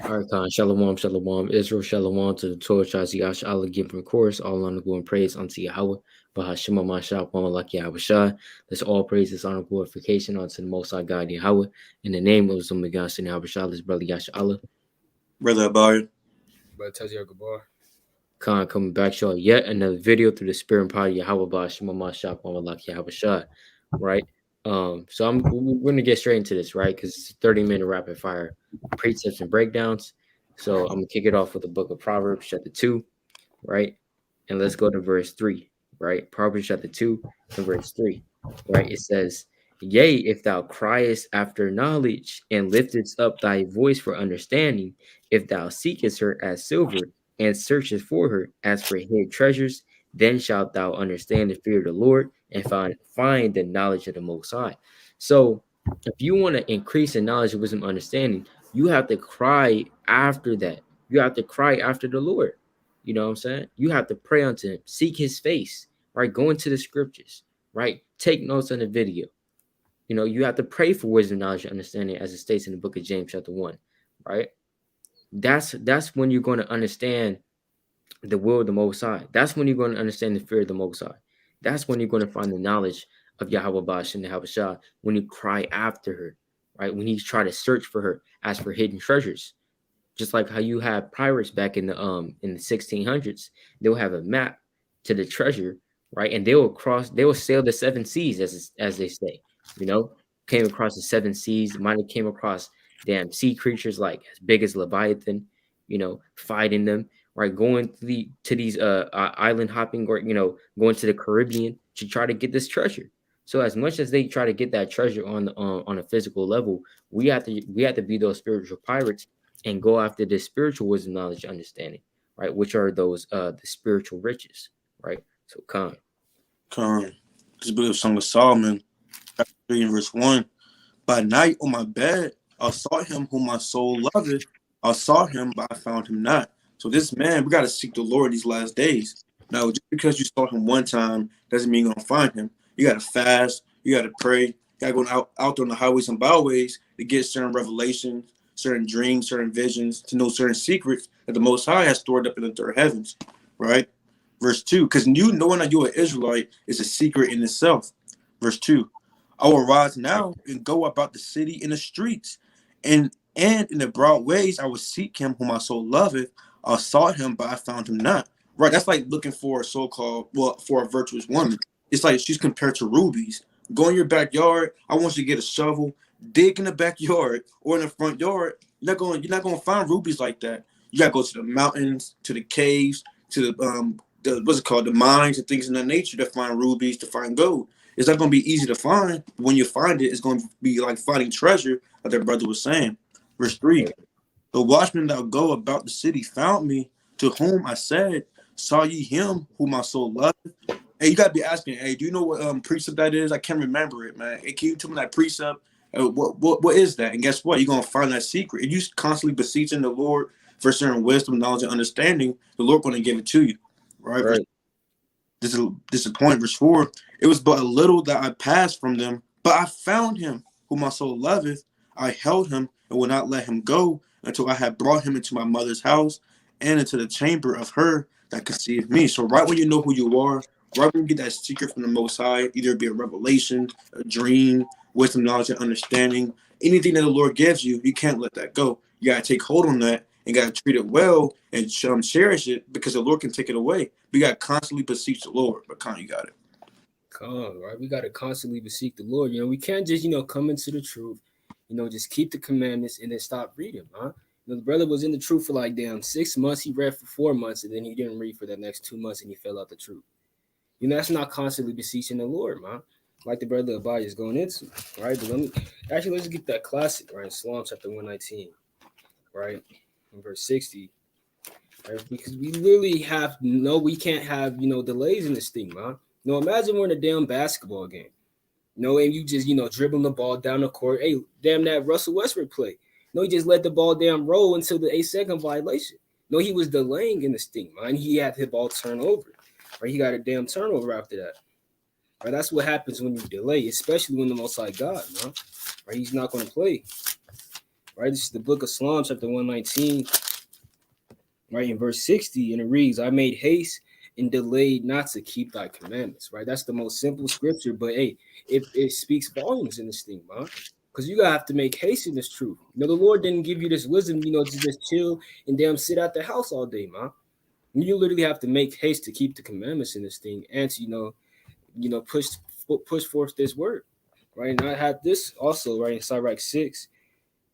All right, Khan. Shalom, shalom. Israel, shalom to the Torah, Shaziash, Allah, giving chorus, all honor, glory, and praise unto Yahweh. Bahashima, Mashah, Malak, Yahweh Shah. Let's all praise this honor, glorification unto the Most High God, Yahweh. In the name of the Megas and Yahweh Shah, this brother Yash Allah. Brother Abar. Brother Tazir Gabar. Khan coming back, showing yet another video through the spirit and power of Yahweh, Bahashima, Mashah, Malak, Yahweh Shah. Right? So we're gonna get straight into this, right? Because it's a 30-minute rapid fire precepts and breakdowns. So I'm gonna kick it off with the book of Proverbs, chapter 2, right? And let's go to verse 3, right? Proverbs chapter 2 and verse 3, right? It says, Yea, if thou criest after knowledge and liftest up thy voice for understanding, if thou seekest her as silver and searchest for her as for hid treasures, then shalt thou understand the fear of the Lord and find the knowledge of the Most High. So, if you want to increase in knowledge, wisdom, understanding, you have to cry after that. You have to cry after the Lord. You know what I'm saying? You have to pray unto him, seek his face, right? Go into the scriptures, right? Take notes on the video. You know, you have to pray for wisdom, knowledge, and understanding, as it states in the book of James, chapter 1, right? That's when you're going to understand the will of the Most High. That's when you're going to understand the fear of the Most High. That's when you're going to find the knowledge of Yahweh Bash and Yahweh Shah, when you cry after her, right? When you try to search for her as for hidden treasures. Just like how you have pirates back in the 1600s, they'll have a map to the treasure, right? And they will sail the seven seas, as they say, you know, came across the seven seas, might have came across damn sea creatures like as big as Leviathan, you know, fighting them, right? Going to these island hopping, or going to the Caribbean to try to get this treasure. So as much as they try to get that treasure on a physical level, we have to be those spiritual pirates and go after the spiritual wisdom, knowledge, understanding, right? Which are those the spiritual riches, right? So Khan. This book of Song of Solomon, chapter 3 and verse 1. By night on my bed, I sought him whom my soul loveth. I sought him, but I found him not. So this man, we got to seek the Lord these last days. Now, just because you sought him one time doesn't mean you're going to find him. You got to fast. You got to pray. You got to go out on the highways and byways to get certain revelations, certain dreams, certain visions, to know certain secrets that the Most High has stored up in the third heavens, right? Verse 2, because you knowing that you're an Israelite is a secret in itself. Verse 2, I will rise now and go about the city in the streets, and in the broad ways I will seek him whom my soul loveth. I sought him, but I found him not. Right, that's like looking for for a virtuous woman. It's like she's compared to rubies. Go in your backyard. I want you to get a shovel, dig in the backyard or in the front yard. You're not going to find rubies like that. You got to go to the mountains, to the caves, to the mines and things in that nature to find rubies, to find gold. It's not going to be easy to find. When you find it, it's going to be like finding treasure, like their brother was saying. Verse 3, the watchman that go about the city found me, to whom I said, saw ye him whom my soul loved? Hey, you got to be asking, hey, do you know what precept that is? I can't remember it, man. Hey, can you tell me that precept? What is that? And guess what? You're going to find that secret. If you constantly beseeching the Lord for certain wisdom, knowledge, and understanding, the Lord going to give it to you. Right? This is point, verse 4. It was but a little that I passed from them, but I found him whom my soul loveth. I held him and would not let him go until I had brought him into my mother's house and into the chamber of her that conceived me. So right when you know who you are, right when you get that secret from the Most High, either it be a revelation, a dream, wisdom, knowledge, and understanding, anything that the Lord gives you, you can't let that go. You got to take hold on that and got to treat it well and cherish it, because the Lord can take it away. We got to constantly beseech the Lord. But Con, you got it. Con, right? We got to constantly beseech the Lord. We can't just, come into the truth, just keep the commandments and then stop reading, huh? The brother was in the truth for like 6 months. He read for 4 months, and then he didn't read for the next 2 months, and he fell out the truth. That's not constantly beseeching the Lord, man. Like the brother Abaya is going into, right? But let's get that classic, right? Psalm chapter 119, right? In verse 60, right? Because we literally we can't have, delays in this thing, man. Imagine we're in a damn basketball game. And you just, dribbling the ball down the court. Hey, damn that Russell Westbrook play. He just let the ball damn roll until the 8-second violation. He was delaying in this thing, man. He had the ball turn over. Right? He got a damn turnover after that. Right? That's what happens when you delay, especially when the Most High God, man. Right? He's not going to play. right? This is the book of Psalms, chapter 119, right, in verse 60, and it reads, I made haste and delayed not to keep thy commandments, right? That's the most simple scripture, but hey, it speaks volumes in this thing, man. Because you gotta have to make haste in this truth. You know, the Lord didn't give you this wisdom, you know, to just chill and damn sit at the house all day, man. You literally have to make haste to keep the commandments in this thing and to, push forth this word, right? And I had this also, right, in Sirach 6,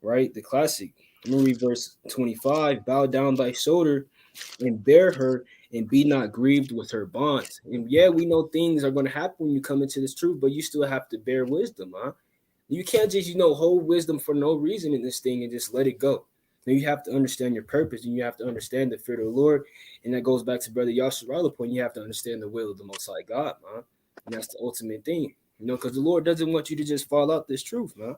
right? The classic. I'm gonna read verse 25. Bow down thy shoulder and bear her, and be not grieved with her bonds. And yeah, we know things are gonna happen when you come into this truth, but you still have to bear wisdom, huh? You can't just, hold wisdom for no reason in this thing and just let it go. Now you have to understand your purpose, and you have to understand the fear of the Lord. And that goes back to Brother Yashar's point. You have to understand the will of the Most High God, man. And that's the ultimate thing, because the Lord doesn't want you to just fall out this truth, man.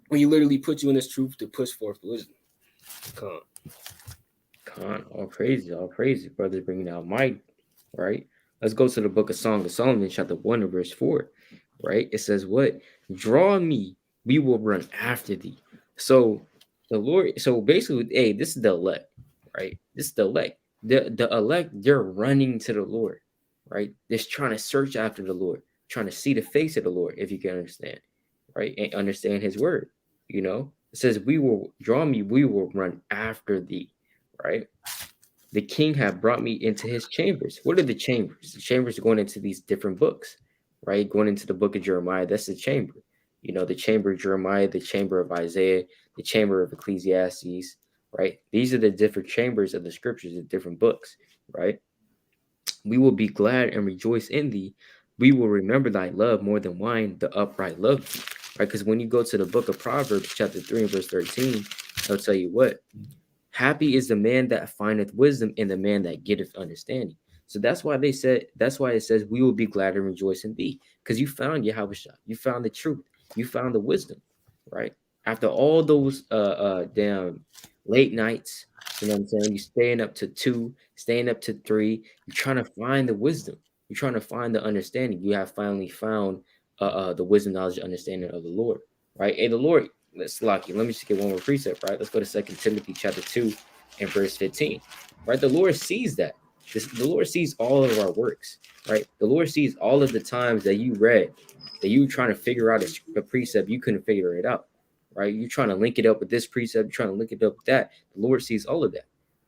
When He literally put you in this truth to push forth wisdom. All praises, brothers bringing out might, right? Let's go to the book of Song of Solomon, chapter 1 and verse 4, right? It says, what? Draw me, we will run after thee. So the Lord, so basically, hey, this is the elect, right? This is the elect. The elect, they're running to the Lord, right? They're trying to search after the Lord, trying to see the face of the Lord, if you can understand, right? And understand His word, It says, we will draw me, we will run after thee, right? The king had brought me into his chambers. What are the chambers? The chambers are going into these different books, right? Going into the book of Jeremiah, that's the chamber. The chamber of Jeremiah, the chamber of Isaiah, the chamber of Ecclesiastes, right? These are the different chambers of the scriptures, the different books, right? We will be glad and rejoice in thee. We will remember thy love more than wine, the upright love thee, right? Because when you go to the book of Proverbs, chapter 3 and verse 13, I'll tell you what, happy is the man that findeth wisdom and the man that getteth understanding. So that's why it says, we will be glad and rejoice in thee, because you found Yahweh, you found the truth, you found the wisdom, right? After all those damn late nights, you know what I'm saying? You staying up to 2, staying up to 3, you're trying to find the wisdom, you're trying to find the understanding. You have finally found the wisdom, knowledge, understanding of the Lord, right? Hey, the Lord, let's lock you. Let me just get one more precept, right? Let's go to 2 Timothy chapter 2 and verse 15, right? The Lord sees that. The Lord sees all of our works, right? The Lord sees all of the times that you read, that you were trying to figure out a precept, you couldn't figure it out, right? You're trying to link it up with this precept, you're trying to link it up with that. The Lord sees all of that,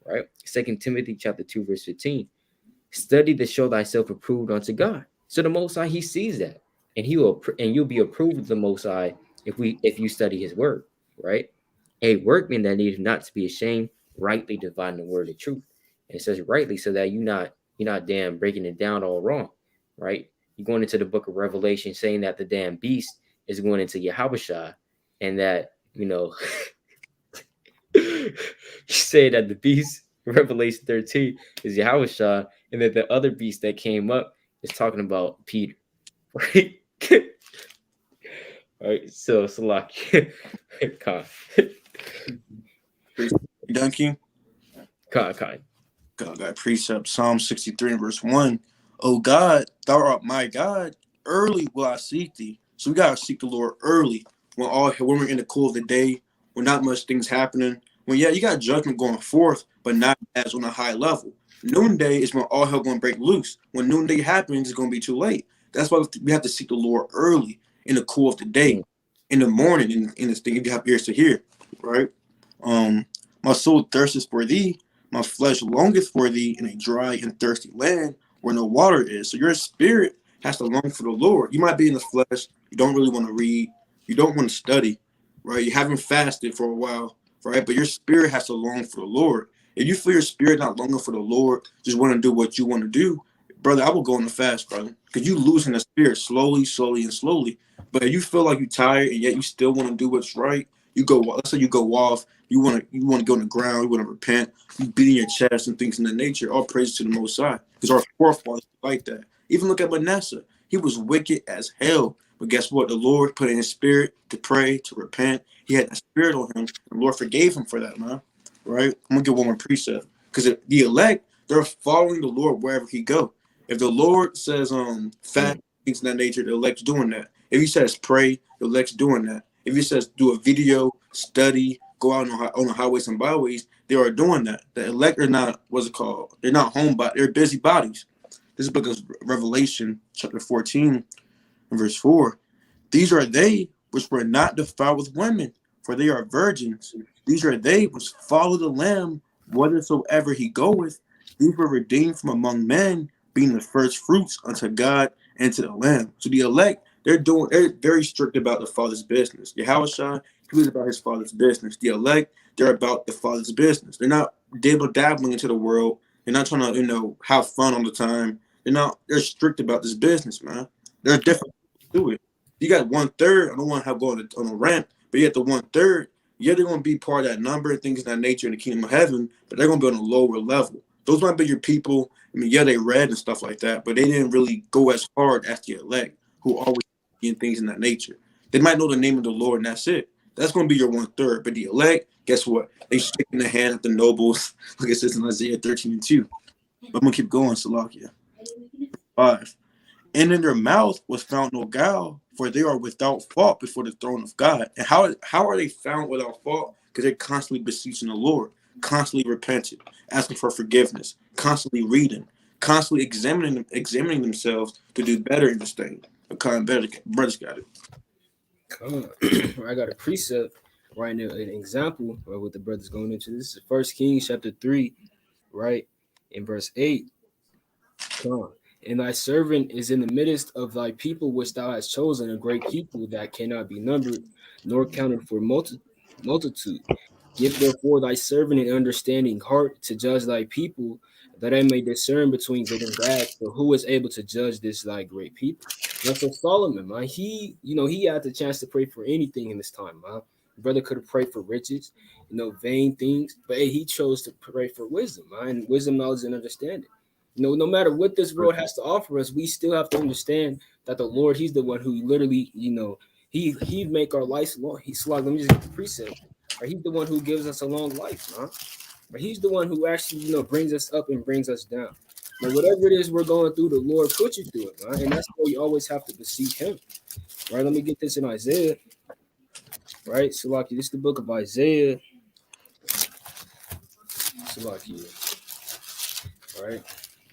right? 2 Timothy chapter 2, verse 15. Study to show thyself approved unto God. So the Most High, He sees that, and you'll be approved of the Most High if you study His word, right? A workman that needs not to be ashamed, rightly dividing the word of truth. And it says rightly so that you're not damn breaking it down all wrong, right? You're going into the book of Revelation saying that the damn beast is going into Yahushua, and that you say that the beast, Revelation 13, is Yahushua, and that the other beast that came up is talking about Peter, right? All right, so Salak, Khan. Dunking. Khan. God, got precept. Psalm 63 and verse 1. Oh God, thou art my God. Early will I seek thee. So we gotta seek the Lord early when we're in the cool of the day, when not much things happening. When you got judgment going forth, but not as on a high level. Noonday is when all hell gonna break loose. When noonday happens, it's gonna be too late. That's why we have to seek the Lord early in the cool of the day, in the morning, in this thing. If you have ears to hear, right? My soul thirsteth for thee. My flesh longeth for thee in a dry and thirsty land where no water is. So your spirit has to long for the Lord. You might be in the flesh. You don't really want to read. You don't want to study, right? You haven't fasted for a while, right? But your spirit has to long for the Lord. If you feel your spirit not longing for the Lord, just want to do what you want to do, brother, I will go on the fast, brother, because you losing the spirit slowly. But if you feel like you're tired and yet you still want to do what's right, you go. Let's say you go off. You want to go on the ground. You want to repent. You beating your chest and things in that nature. All praise to the Most High, because our forefathers like that. Even look at Manasseh. He was wicked as hell, but guess what? The Lord put in his spirit to pray, to repent. He had that spirit on him. The Lord forgave him for that, man. Right? I'm gonna give one more precept, because the elect, they're following the Lord wherever he go. If the Lord says fast things in that nature, the elect's doing that. If he says pray, the elect's doing that. If it says do a video, study, go out on the highways and byways, they are doing that. The elect are not, what's it called? They're not homebody. They're busy bodies. This book of Revelation, chapter 14, and verse 4. These are they which were not defiled with women, for they are virgins. These are they which follow the Lamb whithersoever he goeth. These were redeemed from among men, being the first fruits unto God and to the Lamb. So the elect, they're very strict about the Father's business. Yahushua, he was about his Father's business. The elect, they're about the Father's business. They're not dabbling into the world. They're not trying to, have fun all the time. They're strict about this business, man. There's different to it. You got 1/3. I don't want to have going on a rant, but you got the 1/3. Yeah, they're going to be part of that number and things of that nature in the kingdom of heaven, but they're going to be on a lower level. Those might be your people. I mean, yeah, they read and stuff like that, but they didn't really go as hard as the elect, who always in things in that nature. They might know the name of the Lord, and that's it. That's going to be your 1/3. But the elect, guess what? They shake in the hand of the nobles, like it says in Isaiah 13:2. But I'm going to keep going, Salakia. 5. And in their mouth was found no guile, for they are without fault before the throne of God. And how are they found without fault? Because they're constantly beseeching the Lord, constantly repenting, asking for forgiveness, constantly reading, constantly examining themselves to do better in this thing. Brothers got it. Come on. I got a precept right now, an example of what the brother's going into. This is 1 Kings chapter 3, right? In verse 8. Come on. And thy servant is in the midst of thy people which thou hast chosen, a great people that cannot be numbered, nor counted for multitude. Give therefore thy servant an understanding heart to judge thy people, that I may discern between good and bad. So who is able to judge this thy great people? Now for Solomon, man, he had the chance to pray for anything in this time, man. Brother could have prayed for riches, vain things, but hey, he chose to pray for wisdom, man, and wisdom, knowledge, and understanding. No matter what this world has to offer us, we still have to understand that the Lord, he's the one who literally, he make our life long. He's like, let me just get the precept. Right? He's the one who gives us a long life, man. But he's the one who actually, brings us up and brings us down. Now, whatever it is we're going through, the Lord puts you through it, man. And that's why you always have to beseech him. Right? Let me get this in Isaiah. Right? Salaki, this is the book of Isaiah. Salaki. Right?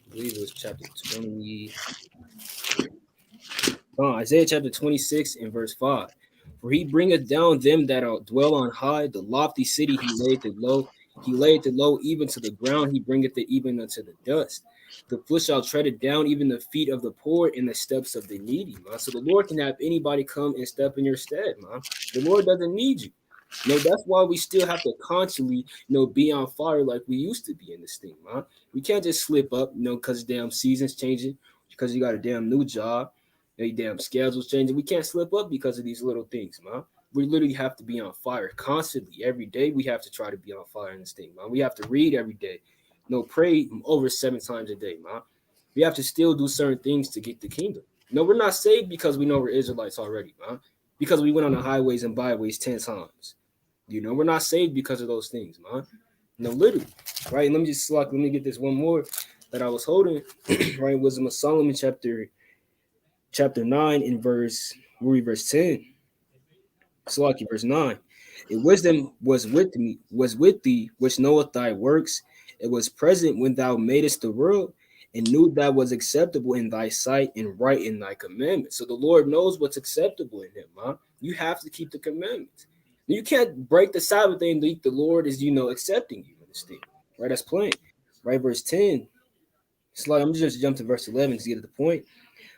I believe it was chapter 20. Isaiah chapter 26 and verse 5. For he bringeth down them that dwell on high, the lofty city he laid it low. He laid it low even to the ground, he bringeth it even unto the dust. The foot shall tread it down, even the feet of the poor and the steps of the needy, man. So the Lord can have anybody come and step in your stead, man. The Lord doesn't need you. That's why we still have to constantly, be on fire like we used to be in this thing, man. We can't just slip up, because damn seasons changing, because you got a damn new job, your damn schedules changing. We can't slip up because of these little things, man. We literally have to be on fire constantly. Every day we have to try to be on fire in this thing, man. We have to read every day. Pray over 7 times a day, man. We have to still do certain things to get the kingdom. We're not saved because we know we're Israelites already, man. Because we went on the highways and byways 10 times. We're not saved because of those things, man. Literally, right? Let me get this one more that I was holding, right? Wisdom of Solomon, chapter 9 in verse 10. Salaki, verse 9. And wisdom was with thee, which knoweth thy works. It was present when thou madest the world, and knew that was acceptable in thy sight and right in thy commandments. So the Lord knows what's acceptable in him, huh? You have to keep the commandments. You can't break the Sabbath day and think the Lord is, accepting you in this thing. Right? That's plain. Right? Verse 10. It's like I'm just jump to verse 11 to get to the point.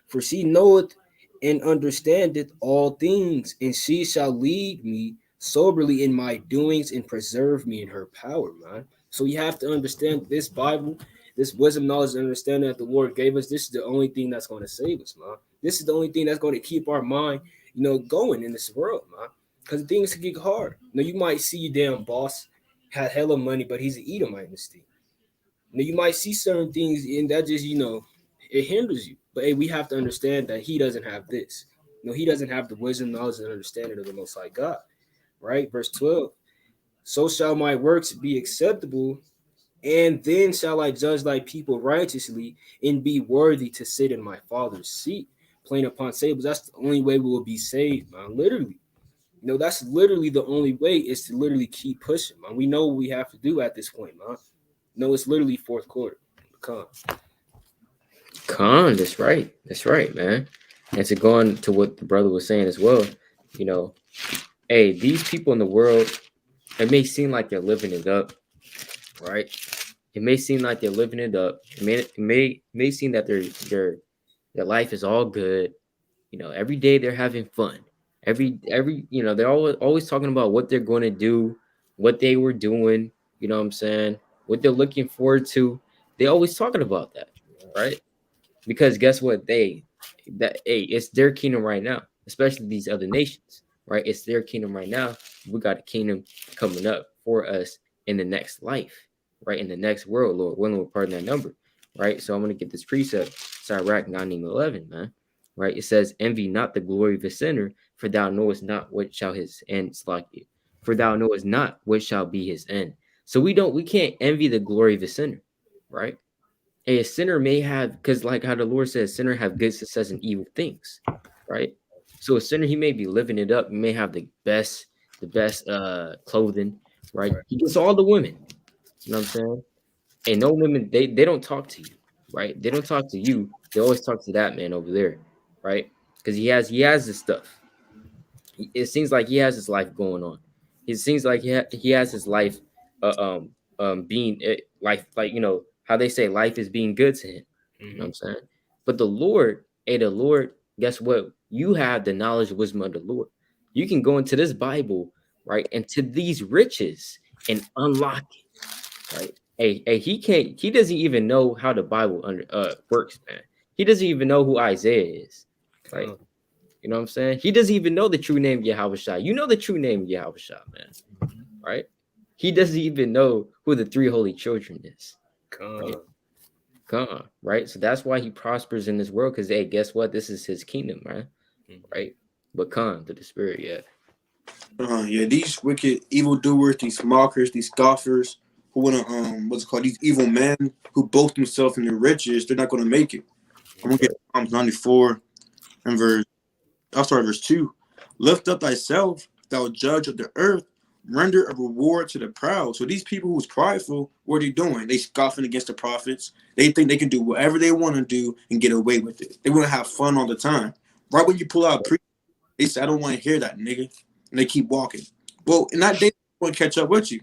For she knoweth and understandeth all things, and she shall lead me soberly in my doings and preserve me in her power, man. So you have to understand this Bible, this wisdom, knowledge, and understanding that the Lord gave us. This is the only thing that's going to save us, man. This is the only thing that's going to keep our mind, going in this world, man. Because things can get hard. You might see your damn boss had hella money, but he's an Edomite in this thing. You might see certain things, and that just, it hinders you. But hey, we have to understand that he doesn't have this. He doesn't have the wisdom, knowledge, and understanding of the Most High God. Right? Verse 12. So shall my works be acceptable, and then shall I judge thy people righteously and be worthy to sit in my Father's seat, playing upon tables. That's the only way we will be saved, man. Literally. No, that's literally the only way is to literally keep pushing, man. We know what we have to do at this point, man. No, it's literally fourth quarter. Come Con, that's right. That's right, man. And to go on to what the brother was saying as well, you know, hey, these people in the world, it may seem like they're living it up, right? It may seem like they're living it up. It may seem that their life is all good. You know, every day they're having fun. Every they're always talking about what they're going to do, what they were doing. You know what I'm saying? What they're looking forward to. They always talking about that, right? Because guess what? It's their kingdom right now, especially these other nations, right? It's their kingdom right now. We got a kingdom coming up for us in the next life, right? In the next world, Lord willing, we're part of that number, right? So I'm gonna get this precept, Sirach 9:11, man. Right? It says, "Envy not the glory of a sinner, for thou knowest not what shall his end slack you. For thou knowest not what shall be his end." So we can't envy the glory of a sinner, right? A sinner may have, because like how the Lord says, sinner have good success in evil things, right? So a sinner, he may be living it up, he may have the best clothing, right? Right. He gets all the women, you know what I'm saying? And no women, they don't talk to you, right? They don't talk to you. They always talk to that man over there, right? Because he has this stuff. It seems like he has his life going on. It seems like he has his life, being like how they say life is being good to him. You know what I'm saying? But the Lord, the Lord, guess what? You have the knowledge and wisdom of the Lord. You can go into this Bible, right, into these riches and unlock it, right? Hey, he doesn't even know how the Bible works, man. He doesn't even know who Isaiah is, right? Come. You know what I'm saying? He doesn't even know the true name Yahweh Shai. You know the true name Yahweh Shai, man, right? He doesn't even know who the three holy children is, right? Come. Come on, right? So that's why he prospers in this world, because hey, guess what? This is his kingdom, man, right? But come to the spirit, yeah. Yeah, these wicked evildoers, these mockers, these scoffers, who wanna what's it called? These evil men who boast themselves in their riches, they're not gonna make it. I'm gonna That's get right. Psalms 94 and I'll start verse 2. Lift up thyself, thou judge of the earth, render a reward to the proud. So these people who's prideful, what are they doing? They scoffing against the prophets. They think they can do whatever they want to do and get away with it. They want to have fun all the time. Right when you pull out they say, I don't want to hear that, nigga. And they keep walking. Well, in that day, they want to catch up with you.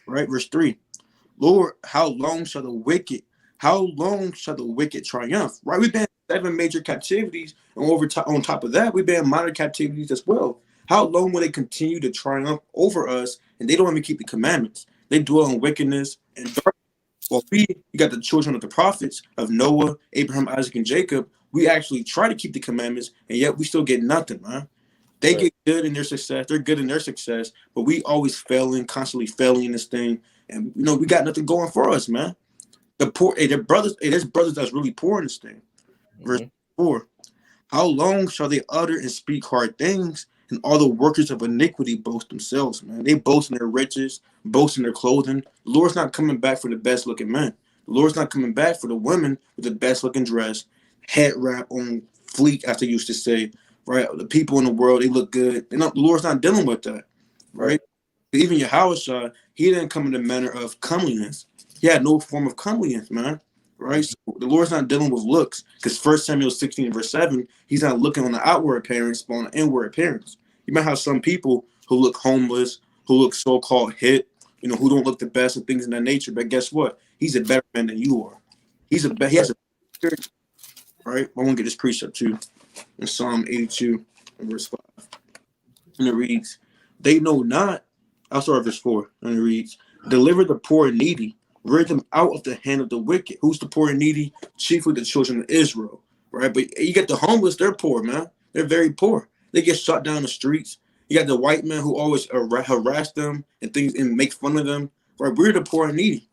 Right? Verse 3. Lord, how long shall the wicked triumph? Right? We've been in 7 major captivities, and on top of that, we've been in minor captivities as well. How long will they continue to triumph over us, and they don't even keep the commandments? They dwell in wickedness and darkness. Well, you got the children of the prophets of Noah, Abraham, Isaac, and Jacob. We actually try to keep the commandments, and yet we still get nothing, man. They Right. get good in their success. They're good in their success, but we always failing, constantly failing in this thing. And we got nothing going for us, man. The poor, there's brothers that's really poor in this thing. Verse Mhm. 4. How long shall they utter and speak hard things, and all the workers of iniquity boast themselves, man? They boast in their riches, boast in their clothing. The Lord's not coming back for the best looking men. The Lord's not coming back for the women with the best looking dress, head wrap on fleek, as they used to say, right? The people in the world, they look good. The Lord's not dealing with that, Right. right? Even Yahushua, he didn't come in the manner of comeliness. He had no form of comeliness, man. Right? So the Lord's not dealing with looks. Because 1 Samuel 16, verse 7, he's not looking on the outward appearance, but on the inward appearance. You might have some people who look homeless, who look so-called hit, who don't look the best and things of that nature. But guess what? He's a better man than you are. He has a spirit, right? I want to get this precept too. In Psalm 82, verse 5. And it reads, they know not. I'll start verse 4. And it reads, deliver the poor and needy, rid them out of the hand of the wicked. Who's the poor and needy? Chiefly the children of Israel, right? But you get the homeless, they're poor, man. They're very poor. They get shot down the streets. You got the white men who always harass them and things and make fun of them, right? We're the poor and needy,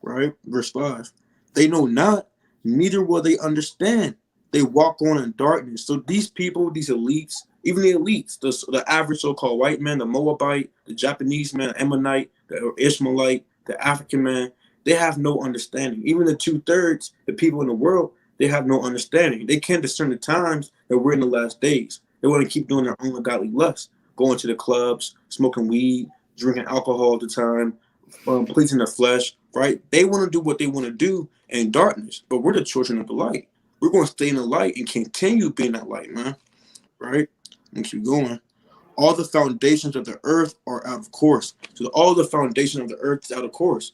right? Verse 5. They know not, neither will they understand. They walk on in darkness. So these people, these elites, even the elites, the average so-called white man, the Moabite, the Japanese man, the Ammonite, the Ishmaelite, the African man, they have no understanding. Even the 2/3, the people in the world, they have no understanding. They can't discern the times that we're in the last days. They want to keep doing their own ungodly lust. going to the clubs, smoking weed, drinking alcohol all the time, pleasing the flesh, right? They want to do what they want to do in darkness, but we're the children of the light. We're going to stay in the light and continue being that light, man, right? And keep going. All the foundations of the earth are out of course. So all the foundation of the earth is out of course.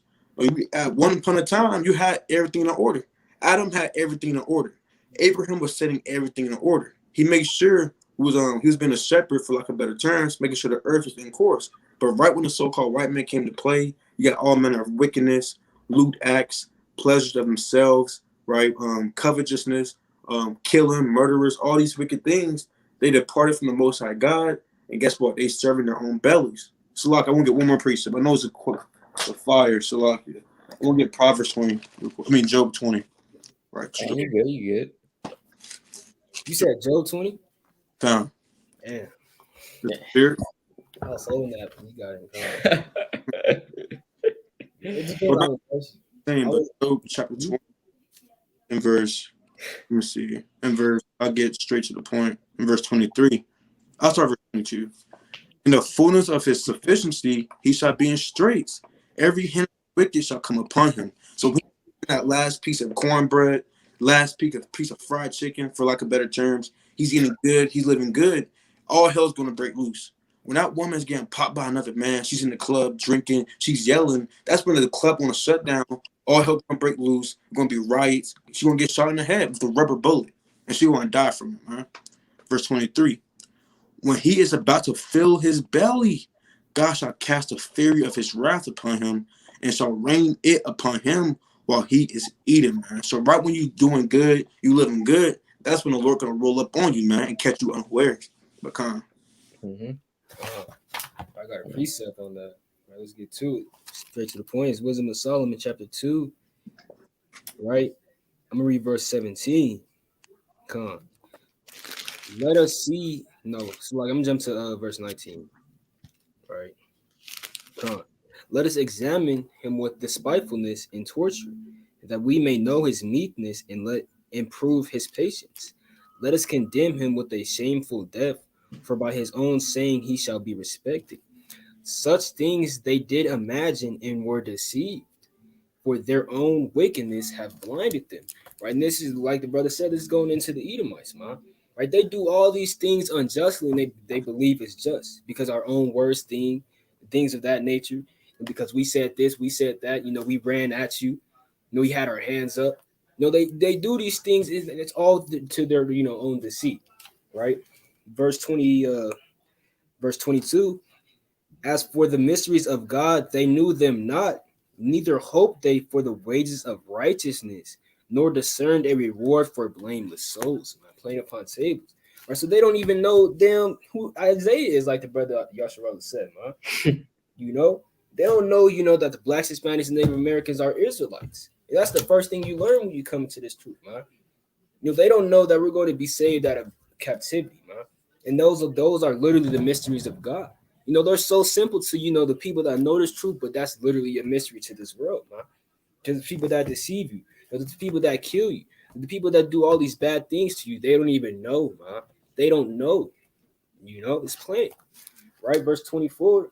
At one upon a time, you had everything in order. Adam had everything in order. Abraham was setting everything in order. He made sure he was being a shepherd, for lack of better terms, making sure the earth was in course. But right when the so-called white man came to play, you got all manner of wickedness, lewd acts, pleasures of themselves, right? Covetousness, killing, murderers, all these wicked things. They departed from the Most High God, and guess what? They serving their own bellies. So, like, I want to get one more precept. I know it's a fire, so like, I want to get Proverbs 20. Job 20. Right. Oh, you good? You good? You said Job 20? Time. Damn. The spirit. I was holding that. You got it. It's been Well, like a question. saying, but Job chapter 20 in verse, let me see, I'll get straight to the point. In verse 23, I'll start verse 22. In the fullness of his sufficiency, he shall be in straits. Every hand of the wicked shall come upon him. So when that last piece of cornbread, last piece of fried chicken, for lack of better terms, he's eating good, he's living good, all hell's going to break loose. When that woman's getting popped by another man, she's in the club drinking, she's yelling, that's when the club going to shut down, all hell's going to break loose, going to be riots, she's going to get shot in the head with a rubber bullet, and she's going to die from it, man. Verse 23. When he is about to fill his belly, God shall cast the fury of his wrath upon him and shall rain it upon him while he is eating, man. So right when you're doing good, you living good, that's when the Lord going to roll up on you, man, and catch you unawares. But I got a precept on that. Right, let's get to it. Straight to the point. It's Wisdom of Solomon, chapter 2. Right? I'm going to read verse 17. Let us see. No, so like I'm going to jump to verse 19. Right? Let us examine him with despitefulness and torture, that we may know his meekness and let improve his patience. Let us condemn him with a shameful death, for by his own saying he shall be respected. Such things they did imagine and were deceived, for their own wickedness have blinded them. Right, and this is like the brother said, this is going into the Edomites, man. Right, they do all these things unjustly, and they believe it's just because our own worst things of that nature, and because we said this, we said that, we ran at you, we had our hands up. They do these things, and it's all to their own deceit. Right, verse 22. As for the mysteries of God, they knew them not, neither hoped they for the wages of righteousness, nor discerned a reward for blameless souls. Man, playing upon tables. Right, so they don't even know damn who Isaiah is, like the brother Yasharala said, man. They don't know, that the blacks, Hispanics, and Native Americans are Israelites. And that's the first thing you learn when you come into this truth, man. They don't know that we're going to be saved out of captivity, man. And those are literally the mysteries of God. They're so simple to, the people that know this truth, but that's literally a mystery to this world, man. To the people that deceive you, to the people that kill you, to the people that do all these bad things to you, they don't even know, man. They don't know. It's plain. Right? Verse 24.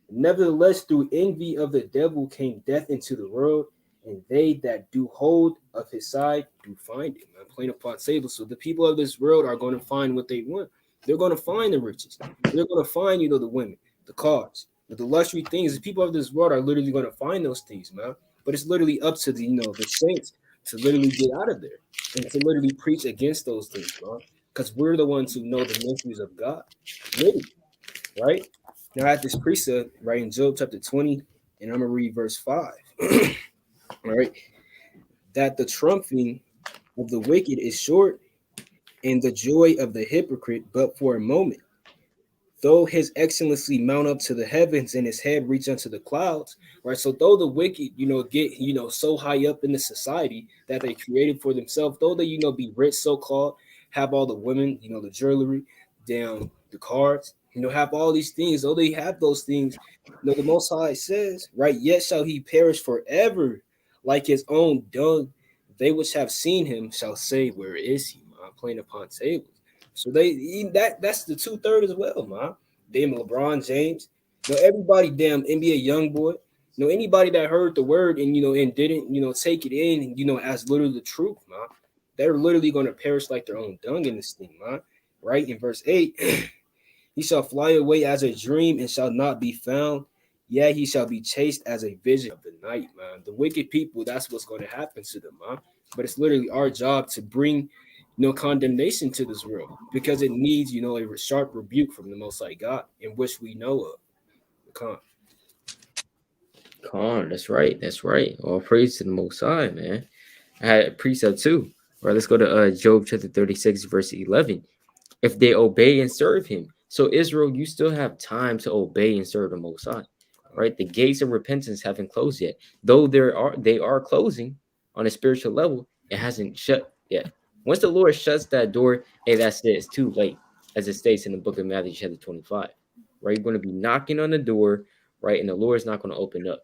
Nevertheless, through envy of the devil came death into the world, and they that do hold of his side do find it. Man, plain upon table. So the people of this world are going to find what they want. They're going to find the riches. They're going to find, the women, the cars, the luxury things. The people of this world are literally going to find those things, man. But it's literally up to the saints to literally get out of there and to literally preach against those things, man. Because we're the ones who know the mysteries of God. Literally, right? Now, I have this precept, right, in Job chapter 20, and I'm going to read verse 5. All right. That the trumpeting of the wicked is short, and the joy of the hypocrite but for a moment. Though his excellency mount up to the heavens and his head reach unto the clouds, right? So though the wicked, get, so high up in the society that they created for themselves, though they, be rich, so-called, have all the women, the jewelry, down the cards, have all these things, though they have those things, the Most High says, right? Yet shall he perish forever like his own dung. They which have seen him shall say, where is he? Man? Playing upon tables. So that's the 2/3 as well, man. damn LeBron James, everybody, damn NBA young boy, anybody that heard the word and and didn't take it in and as literally the truth, man, they're literally gonna perish like their own dung in this thing, man. Right in verse 8, he shall fly away as a dream and shall not be found. Yeah, he shall be chased as a vision of the night, man. The wicked people, that's what's going to happen to them, man. But it's literally our job to bring condemnation to this world because it needs, a sharp rebuke from the Most High God, in which we know of. Come Con, that's right. That's right. All praise to the Most High, man. I had a precept too. All right, let's go to Job chapter 36, verse 11. If they obey and serve him. So Israel, you still have time to obey and serve the Most High. Right? The gates of repentance haven't closed yet. Though they are closing on a spiritual level, it hasn't shut yet. Once the Lord shuts that door, hey, that's it. It's too late, as it states in the book of Matthew chapter 25. Right? You're going to be knocking on the door, right? And the Lord's not going to open up.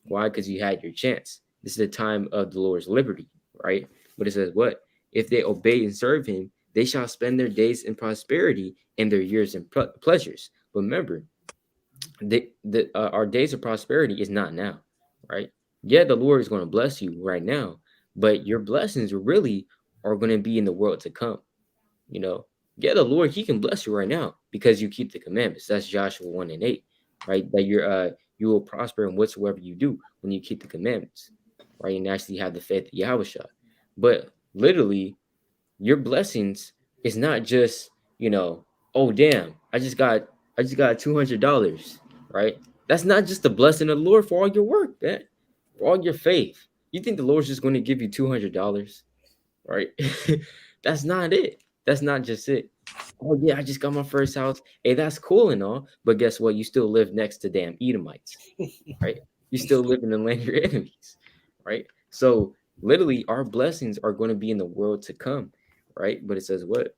Why? Because you had your chance. This is the time of the Lord's liberty, right? But it says what? If they obey and serve him, they shall spend their days in prosperity and their years in pleasures. But remember, our days of prosperity is not now, right? Yeah, the Lord is going to bless you right now, but your blessings really are going to be in the world to come. Yeah, the Lord, he can bless you right now because you keep the commandments. That's Joshua 1:8, right? That you will prosper in whatsoever you do when you keep the commandments, right? And actually have the faith of Yahushua. But literally, your blessings is not just, oh damn, I just got $200, right? That's not just the blessing of the Lord for all your work, man, for all your faith. You think the Lord's just going to give you $200, right? That's not it. That's not just it. Oh yeah, I just got my first house. Hey, that's cool and all, but guess what? You still live next to damn Edomites, right? You still live in the land of your enemies, right? So literally, our blessings are going to be in the world to come, right? But it says what?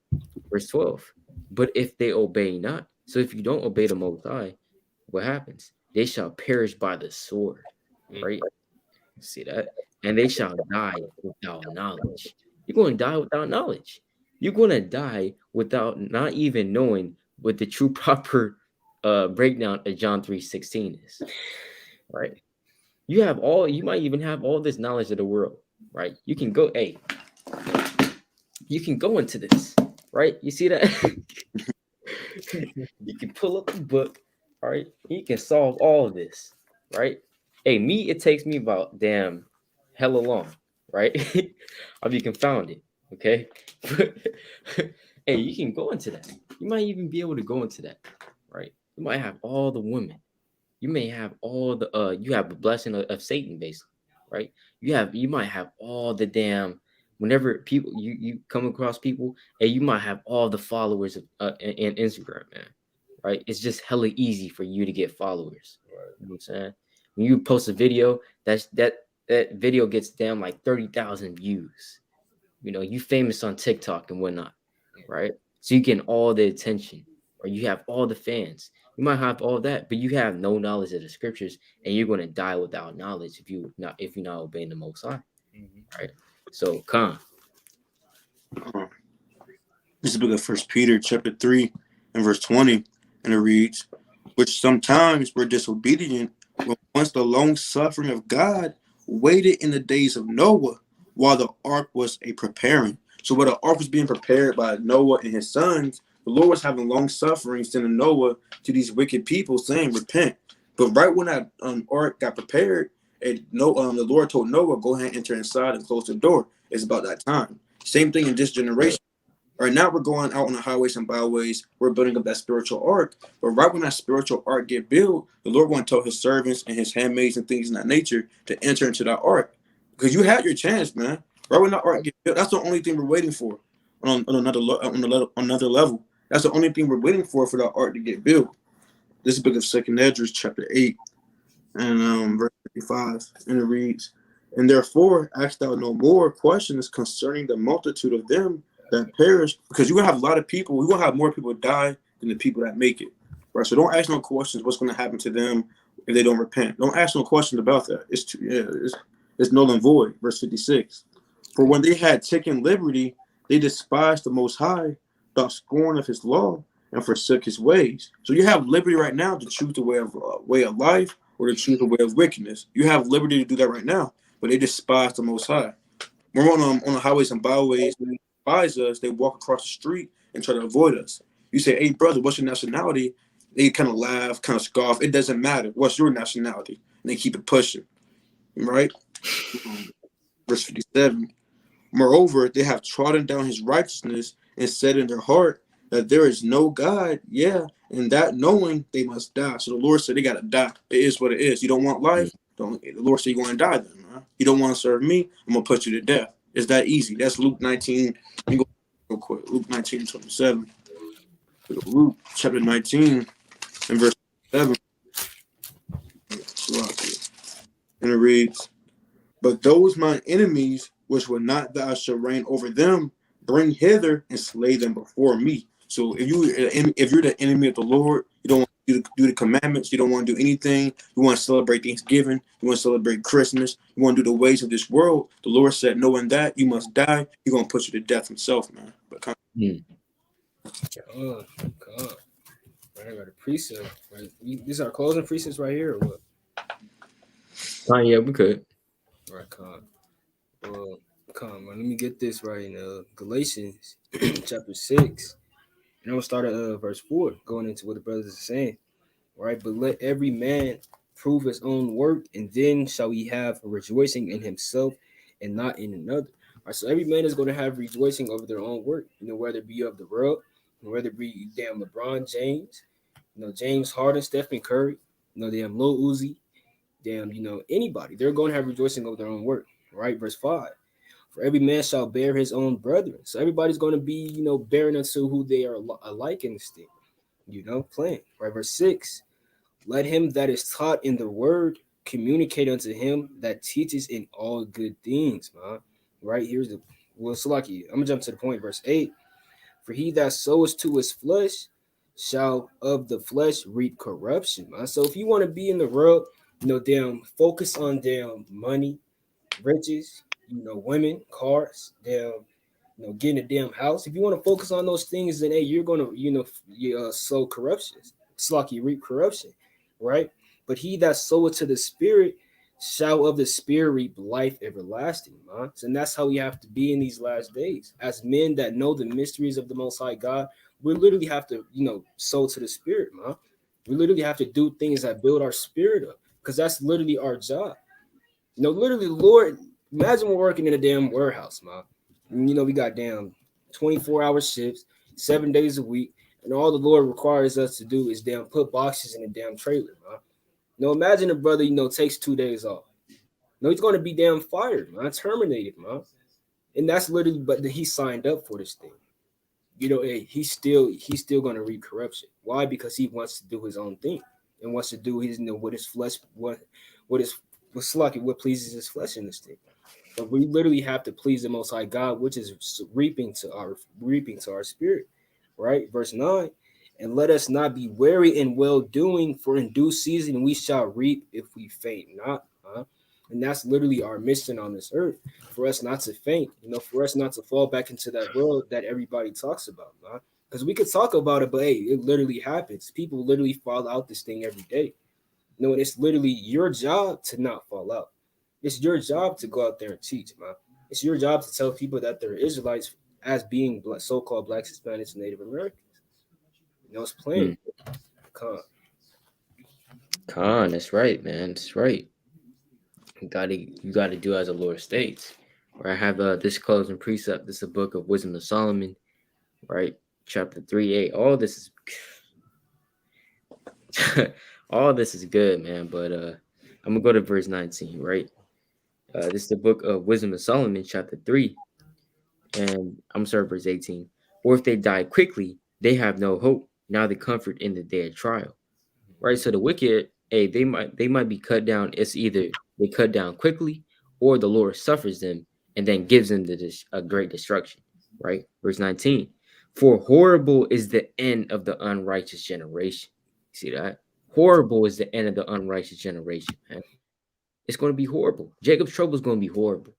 Verse 12. But if they obey not, so if you don't obey the Most High, what happens? They shall perish by the sword, right? See that? And they shall die without knowledge. You're going to die without knowledge. You're going to die without not even knowing what the true proper breakdown of John 3:16 is, right? You might even have all this knowledge of the world, right? You can go into this, right? You see that? You can pull up the book, all right? You can solve all of this, right? Hey, it takes me about damn hella long, right? I'll be confounded, okay? Hey, you can go into that. You might even be able to go into that, right? You might have all the women. You may have all the you have a blessing of Satan, basically, right? You might have all the damn whenever people you come across people, and you might have all the followers of in Instagram, man, right? It's just hella easy for you to get followers. Right. You know what I'm saying? When you post a video, that video gets down like 30,000 views. You famous on TikTok and whatnot, right? So you get all the attention, or you have all the fans. You might have all that, but you have no knowledge of the scriptures, and you're going to die without knowledge if you're not obeying the Most High, right? So, Khan. This is the book of 1 Peter chapter 3 and verse 20, and it reads, which sometimes were disobedient, but once the long suffering of God waited in the days of Noah, while the ark was a preparing. So while the ark was being prepared by Noah and his sons, the Lord was having long suffering, sending Noah to these wicked people, saying, repent. But right when that ark got prepared, the Lord told Noah, go ahead and enter inside and close the door. It's about that time. Same thing in this generation. Right now, we're going out on the highways and byways. We're building up that spiritual ark. But right when that spiritual ark get built, the Lord want to tell his servants and his handmaids and things in that nature to enter into that ark. Because you had your chance, man. Right when that ark get built, that's the only thing we're waiting for on another level. That's the only thing we're waiting for that ark to get built. This is the book of 2nd Esdras, chapter 8, and verse 55. And it reads, and therefore ask thou no more questions concerning the multitude of them that perish, because you're gonna have a lot of people. We're gonna have more people die than the people that make it, right? So don't ask no questions. What's gonna happen to them if they don't repent? Don't ask no questions about that. It's null and void. Verse 56. For when they had taken liberty, they despised the Most High, thought scorn of His law, and forsook his ways. So you have liberty right now to choose the way of life or to choose the way of wickedness. You have liberty to do that right now, but they despise the Most High. We're on the highways and byways. When they despise us, they walk across the street and try to avoid us. You say, "Hey, brother, what's your nationality?" They kind of laugh, kind of scoff. It doesn't matter. What's your nationality? And they keep it pushing, right? Verse 57. Moreover, they have trodden down his righteousness and said in their heart that there is no God. Yeah, and that knowing they must die. So the Lord said they gotta die. It is what it is. You don't want life? Don't. The Lord said you're going to die then. Man. You don't want to serve me? I'm gonna put you to death. It's that easy. That's Luke 19. Let me go real quick. Luke 19:27. Luke chapter 19 and verse 7. And it reads, "But those mine enemies, which were not that I should reign over them, bring hither and slay them before me." So if you're the enemy of the Lord, you don't want to do the commandments, you don't want to do anything, you want to celebrate Thanksgiving, you want to celebrate Christmas, you want to do the ways of this world, the Lord said, knowing that, you must die, he's going to put you to death himself, man. But God. Right, I got a precept. Right? These are closing precepts right here, or what? Yeah, we could. All right, come on. Let me get this right in Galatians chapter 6. And I'm gonna start at verse 4, going into what the brothers are saying. Right, but let every man prove his own work, and then shall he have a rejoicing in himself and not in another. All right, so every man is going to have rejoicing over their own work, whether it be of the world, whether it be damn LeBron James, James Harden, Stephen Curry, damn Lil Uzi, damn, anybody. They're going to have rejoicing over their own work, right? Verse 5. For every man shall bear his own brethren. So everybody's going to be, bearing unto who they are alike in this thing, playing. Right? Verse 6. Let him that is taught in the word communicate unto him that teaches in all good things, man. Right? Here's the Salaki. I'm gonna jump to the point, verse 8. For he that sows to his flesh shall of the flesh reap corruption, man. So if you want to be in the world, damn, focus on damn money, riches, women, cars, damn, getting a damn house. If you want to focus on those things, then hey, you're gonna, sow corruption. It's like you reap corruption, right? But he that soweth to the spirit shall of the spirit reap life everlasting, man. And that's how we have to be in these last days. As men that know the mysteries of the Most High God, we literally have to, sow to the spirit, man. We literally have to do things that build our spirit up, because that's literally our job. Literally, Lord, imagine we're working in a damn warehouse, man. We got damn 24-hour shifts, 7 days a week, and all the Lord requires us to do is damn put boxes in a damn trailer, man. Imagine a brother, takes 2 days off. He's going to be damn fired, man, terminated, man. And that's literally, but he signed up for this thing. Hey, he's still going to reap corruption. Why? Because he wants to do his own thing and wants to do his, what his flesh, what pleases his flesh in this thing. But we literally have to please the Most High God, which is reaping to our spirit, right? Verse 9, and let us not be weary in well doing, for in due season we shall reap if we faint not. And that's literally our mission on this earth, for us not to faint, for us not to fall back into that world that everybody talks about, because we could talk about it, but hey, it literally happens. People literally fall out this thing every day. And it's literally your job to not fall out. It's your job to go out there and teach, man. It's your job to tell people that they're Israelites as being so-called Blacks, Hispanics, and Native Americans. It's plain. Khan, that's right, man. That's right. You gotta do as the Lord states. Where I have this closing precept. This is a book of Wisdom of Solomon, right? Chapter 3:8. All this is good, man. But I'm gonna go to verse 19, right? This is the book of Wisdom of Solomon, chapter 3, and I'm sorry, verse 18. Or if they die quickly, they have no hope. Now they comfort in the day of trial, right? So the wicked, hey, they might be cut down. It's either they cut down quickly, or the Lord suffers them and then gives them a great destruction, right? Verse 19. For horrible is the end of the unrighteous generation. See that? Horrible is the end of the unrighteous generation, man. It's going to be horrible. Jacob's trouble is going to be horrible.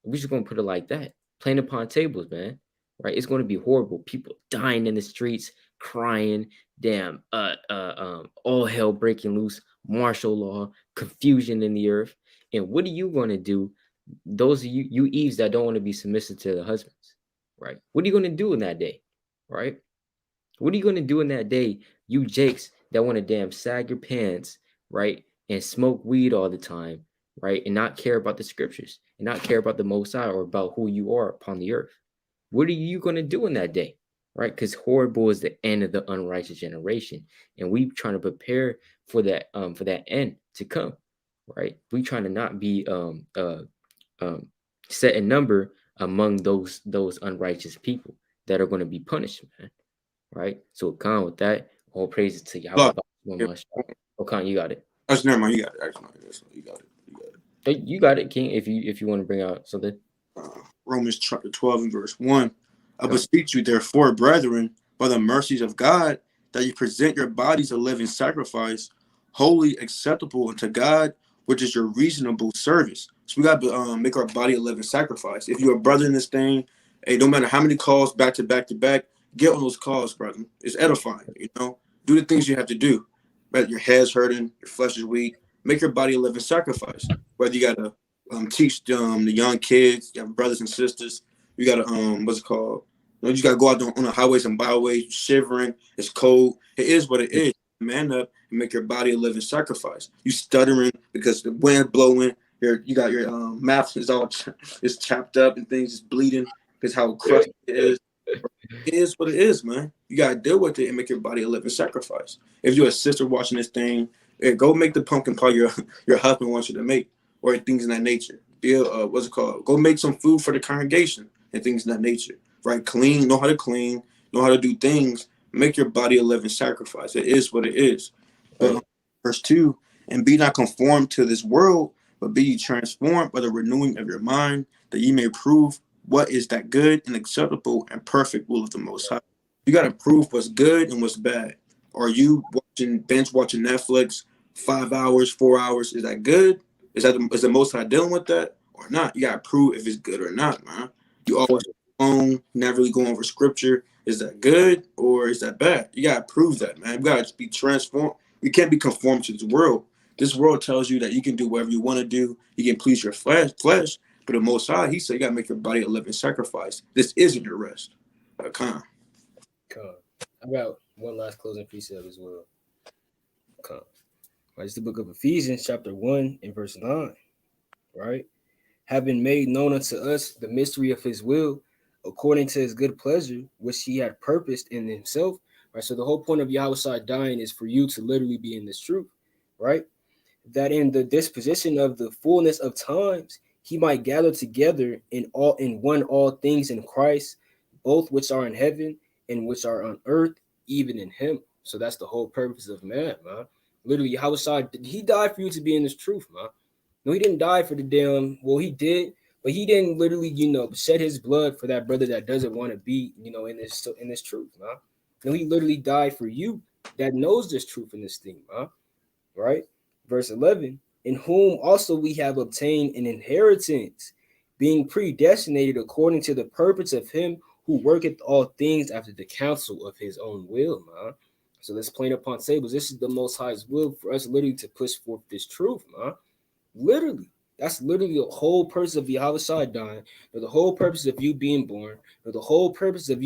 We're just going to put it like that. Playing upon tables, man. Right? It's going to be horrible. People dying in the streets, crying, damn, all hell breaking loose, martial law, confusion in the earth. And what are you going to do? Those of you Eves that don't want to be submissive to the husbands, right? What are you going to do in that day, right? What are you going to do in that day, you Jakes that want to damn sag your pants, right? And smoke weed all the time, right? And not care about the scriptures and not care about the Most High or about who you are upon the earth. What are you going to do in that day, right? Because horrible is the end of the unrighteous generation, and we trying to prepare for that end to come, right? We trying to not be um, set in number among those unrighteous people that are going to be punished, man. Right? So Khan, with that, all praises to Yahweh. Look, yeah. Oh, Khan, you got it. Actually, never mind. You got it. Actually, no, you got it. You got it. Hey, you got it, King. If you want to bring out something. Romans chapter 12 and verse 1. I beseech you, therefore, brethren, by the mercies of God, that you present your bodies a living sacrifice, wholly acceptable unto God, which is your reasonable service. So we got to make our body a living sacrifice. If you're a brother in this thing, hey, no matter how many calls back to back to back, get on those calls, brother. It's edifying, you know. Do the things you have to do. Whether your head's hurting, your flesh is weak, make your body a living sacrifice. Whether you got to teach the young kids, you have brothers and sisters, you got to, what's it called? You just got to go out on the highways and byways, shivering. It's cold. It is what it is. Man up and make your body a living sacrifice. You stuttering because the wind blowing. You got your mouth is all it's chopped up and things is bleeding because how crusty it is. It is what it is, man. You got to deal with it and make your body a living sacrifice. If you're a sister watching this thing, go make the pumpkin pie your husband wants you to make, or things in that nature. What's it called? Go make some food for the congregation and things in that nature. Right? Clean, know how to clean, know how to do things. Make your body a living sacrifice. It is what it is. Verse 2, and be not conformed to this world, but be ye transformed by the renewing of your mind, that ye may prove what is that good and acceptable and perfect will of the Most High. You got to prove what's good and what's bad. Are you watching Netflix 5 hours, 4 hours? Is that good? Is the Most High dealing with that or not? You got to prove if it's good or not, man. You always not really going over scripture. Is that good or is that bad? You got to prove that, man. You got to be transformed. You can't be conformed to this world. This world tells you that you can do whatever you want to do. You can please your flesh. But the Most High, he said, you got to make your body a living sacrifice. This isn't your rest. Come. I got one last closing precept as well. Come. Right, it's the book of Ephesians, chapter 1 and verse 9. Right? Having made known unto us the mystery of his will, according to his good pleasure, which he had purposed in himself. Right. So the whole point of Yahweh dying is for you to literally be in this truth, right? That in the disposition of the fullness of times, he might gather together in one all things in Christ, both which are in heaven and which are on earth, even in him. So that's the whole purpose of man. Literally, Yahweh, he died for you to be in this truth, man. No, he didn't die for the damn. Well, he did, but he didn't literally, shed his blood for that brother that doesn't want to be, in this truth, man. No, he literally died for you that knows this truth in this thing, man. Right? Verse 11, in whom also we have obtained an inheritance, being predestinated according to the purpose of him who worketh all things after the counsel of his own will, man. So let's play it upon tables. This is the Most High's will for us literally to push forth this truth, man. Literally. That's literally the whole purpose of Yahweh dying, or the whole purpose of you being born, or the whole purpose of,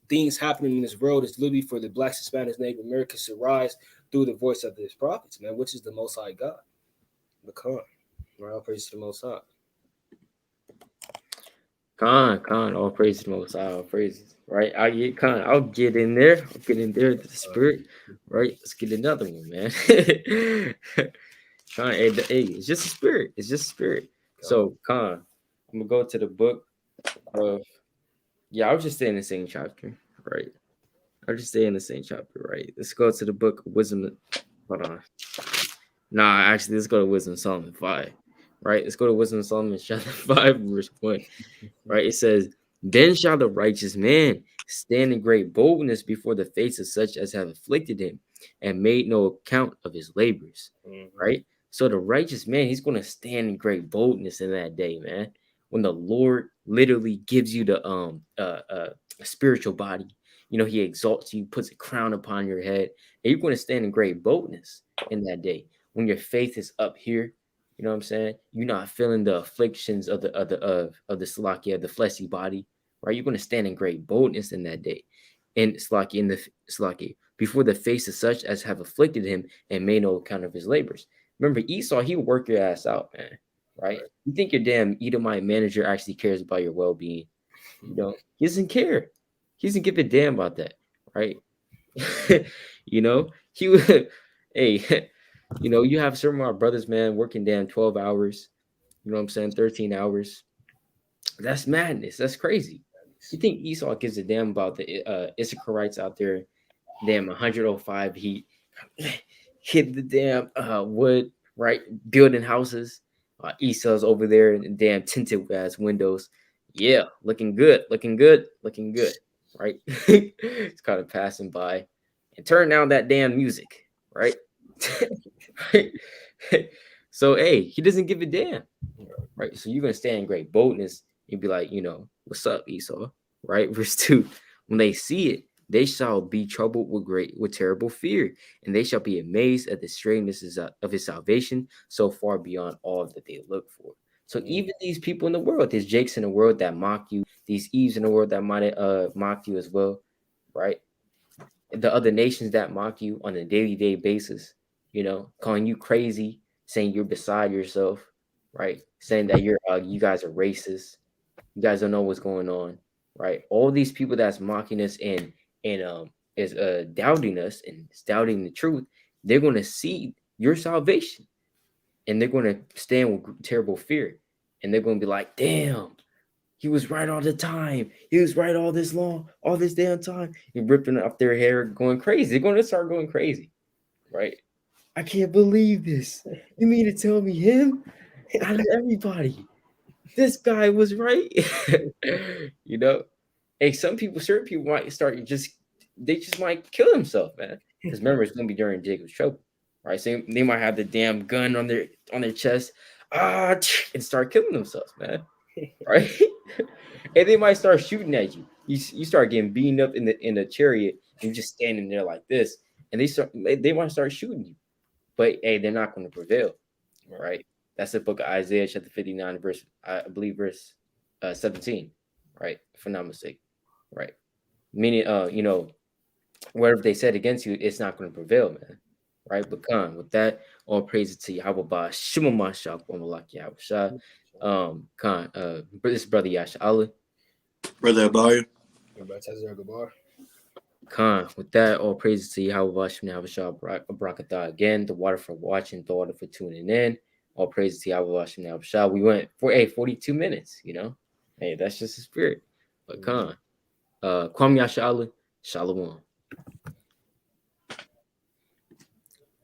things happening in this world is literally for the Blacks, Hispanics, Native Americans to rise through the voice of his prophets, man, which is the Most High God. The Khan. Right? All praise to the Most High. Khan, all praises to the Most High, all praises. Right? I'll get in there. I'll get in there to the spirit. Right? Let's get another one, man. Khan, hey, it's just a spirit. It's just a spirit. So, Khan, I'm gonna go to the book of. Yeah, I'll just stay in the same chapter, right? I'll just stay in the same chapter, right? Let's go to the book of Wisdom. Hold on. Nah, actually, let's go to Wisdom of Solomon 5, right? Let's go to Wisdom of Solomon chapter 5, verse 1, right? It says, then shall the righteous man stand in great boldness before the face of such as have afflicted him and made no account of his labors, right? So the righteous man, he's going to stand in great boldness in that day, man. When the Lord literally gives you the spiritual body, You know, he exalts you, puts a crown upon your head, and you're going to stand in great boldness in that day when your faith is up here. You know what I'm saying? You're not feeling the afflictions of the Salakia, the fleshy body, right? You're going to stand in great boldness in that day. And Salaki in the Salaki before the face of such as have afflicted him and made no account of his labors. Remember, Esau, he will work your ass out, man. Right? You think your damn Edomite manager actually cares about your well-being? You know, he doesn't care. He doesn't give a damn about that, right? You know, he would, hey, you know, you have some of our brothers, man, working damn 12 hours, you know what I'm saying, 13 hours. That's madness. That's crazy. You think Esau gives a damn about the Issacharites out there, damn 105 heat, hit the damn wood, right? Building houses. Esau's over there in the damn tinted ass windows. Yeah, looking good, looking good, looking good, right? It's kind of passing by and turn down that damn music, right? Right? So, hey, he doesn't give a damn, right? So you're gonna stand in great boldness and be like, you know, what's up, Esau, right? Verse 2: when they see it, they shall be troubled with terrible fear, and they shall be amazed at the strangeness of his salvation, so far beyond all that they look for. So even these people in the world, there's Jakes in the world that mock you, these Eves in the world that might mock you as well, right? The other nations that mock you on a daily basis, you know, calling you crazy, saying you're beside yourself, right? Saying that you guys are racist, you guys don't know what's going on, right? All these people that's mocking us and is doubting us and doubting the truth, they're going to see your salvation, and they're going to stand with terrible fear, and they're going to be like, damn, he was right all the time. He was right all this damn time. He ripping off their hair, going crazy. They're going to start going crazy, right? I can't believe this. You mean to tell me him out of everybody? This guy was right. You know, hey, certain people might they just might kill themselves, man. Because remember, it's gonna be during Jacob's trouble, right? So they might have the damn gun on their chest, and start killing themselves, man. Right? And they might start shooting at you. You start getting beaten up in the chariot, and you're just standing there like this, and they might start shooting you, but hey, they're not going to prevail, right? That's the book of Isaiah, chapter 59, verse, I believe, verse 17, right? If I'm not mistaken, right? Meaning, you know, whatever they said against you, it's not going to prevail, man, right? But Khan, with that, all praises to Yahweh Ba, Shema Mashak, Wamalak Yahweh Shah. Khan, this brother Yasha Allah. Brother Abaya. Khan, with that, all praises to Yahweh Bashim Yahweh Shah Barakatah again. The water for watching, the water for tuning in. All praises to Yahweh Bashim Yahweh Shah. We went for 42 minutes, you know. Hey, that's just the spirit. But Khan, Kwam Yasha Allah, Shalom.